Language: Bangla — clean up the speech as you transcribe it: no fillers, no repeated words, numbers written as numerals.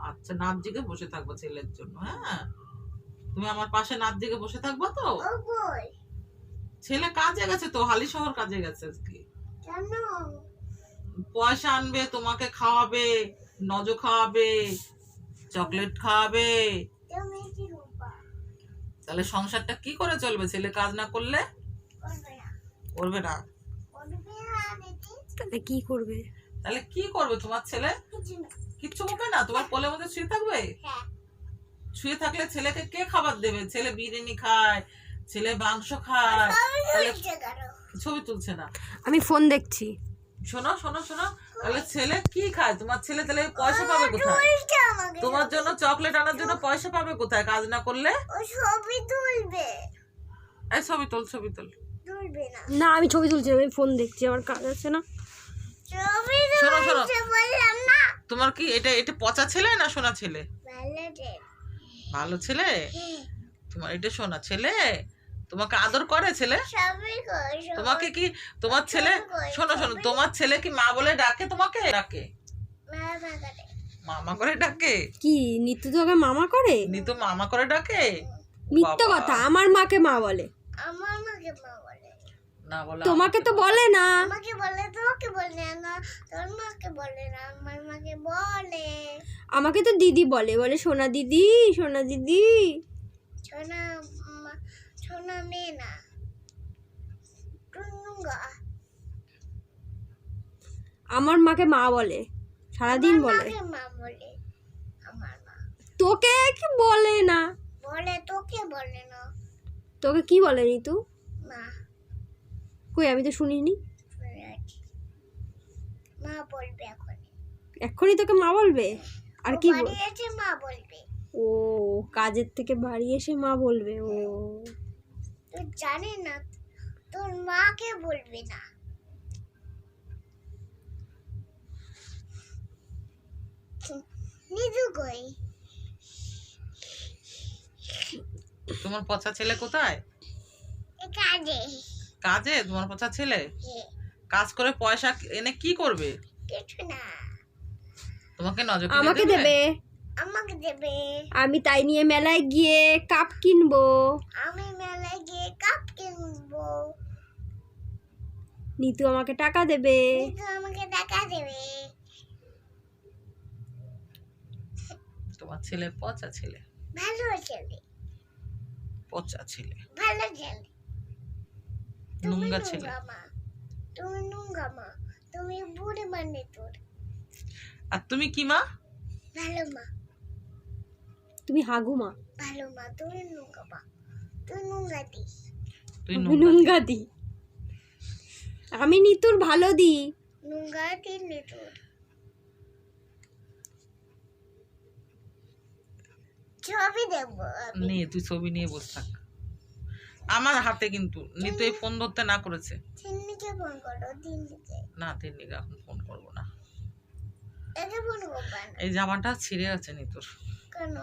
আচ্ছা, নাচ জেগে বসে থাকবো ছেলের জন্য। হ্যাঁ, তুমি আমার পাশে নাচ জেগে বসে থাকবা তো? ছেলে কাজে গেছে তো, হালি শহর কাজে গেছে আজকে। কেন? পয়সা আনবে, তোমাকে খাওয়াবে, নজো খাওয়াবে, চকলেট খাওয়াবে। তুমি কি করবা? তাহলে সংসারটা কি করে চলবে ছেলে কাজ না করলে? করবে না। করবে না? করবে না দিদি। তাহলে কি করবে? তাহলে কি করবে তোমার ছেলে? কিছু না। কিচ্ছু করবে না? তোমার কোলের মধ্যে শুয়ে থাকবে? হ্যাঁ। শুয়ে থাকলে ছেলেকে কে খাবার দেবে? ছেলে বিরিয়ানি খায়, ছেলে মাংস খায়, তাহলে ইচ্ছে করো। ছবি তুলছে না। আমি ফোন দেখছি। শোনো শোনো শোনো, তাহলে ছেলে কি খায়? তোমার ছেলে তাহলে পয়সা পাবে কোথায়? তুলছে আমাকে। তোমার জন্য চকলেট আনার জন্য পয়সা পাবে কোথায় কাজ না করলে? ও ছবি তুলবে। এই ছবি তোল, ছবি তোল। তুলবে না। না, আমি ছবি তুলছি না, আমি ফোন দেখছি, আমার কাজ আছে না। ছবি শোনো শোনো, তুলছে বললাম না। তোমার কি এটা এটা পচা ছেলে না সোনা ছেলে? ভালো রে। ভালো ছেলে? হ্যাঁ। তোমার এটা সোনা ছেলে? তোমাকে আদর করে ছেলে? ছবি কই? তোমাকে কি তোমার ছেলে, শোনো শোনো, তোমার ছেলে কি মা বলে ডাকে তোমাকে? ডাকে মামা করে। মামা করে ডাকে? কি নিতু তোকে মামা করে? নিতু মামা করে ডাকে? মিথ্যে বাবা। কথা, আমার মাকে মা বলে। আমার মাকে মা বলে। না বলে তোমাকে তো বলে না। আমাকে বলে, তোমাকে বলে না, তোর মাকে বলে না, আমার মাকে বলে। আমাকে তো দিদি বলে, বলে সোনা দিদি, সোনা দিদি। সোনা সোনা মেয়ে না, টুনুঙ্গা। আমার মাকে মা বলে, সারাদিন বলে। মাকে মা বলে। আমার মা তোকে কি বলে না? বলে, তোকে বলে না। তোকে কি বলে নিতু? মা। কই, আমি তো শুনিনি। শুনে আছি। মা বলবে এখন। এক্ষুনি তোকে মা বলবে? আর কি বাড়ি এসে মা বলবে। ও, কাজের থেকে বাড়ি এসে মা বলবে। ও, তুই জানি না, তোর মাকে বলবে না। নিজু কই? তোমার পচা ছেলে কোথায়? কাজে। কাজে? তোমার পচা ছেলে হ্যাঁ। কাজ করে পয়সা এনে কি করবে? কিছু না। তোমাকে নজর আমাকে দেবে। আমাকে দেবে। আমি তাই নিয়ে মেলায় গিয়ে কাপ কিনবো। আমি মেলায় গিয়ে কাপ কিনবো। নিতু আমাকে টাকা দেবে। কিন্তু আমাকে টাকা দেবে। তোমার ছেলে পচা ছেলে, ভালো ছেলে। পচা ছেলে, ভালো ছেলে। নোংরা ছেলে। মা, তুমি নোংরা মা, তুমি বুড়ি মানে তোর। আর তুমি কি মা? ভালো মা। তুমি হাগু মা। ভালো মা, তুমি নোংরা মা, তুই নোংরা দিস। তুই আমি নোংরা নোংরা দি। আমি নিতুর ভালো দি। নোংরা দিলে তোর। ছবি দেখবো আমি। নে, তুই ছবি নিয়ে বসে থাক। আমার হাতে কিন্তু নিতু এই ফোন ধরতে না করেছে। তিন্নিকে ফোন করো, তিন্নিকে। না, তিন্নিকে এখন ফোন করবো না। একে ফোন করবা না। এই জামাটা ছিঁড়ে আছে নিতুর। কেন?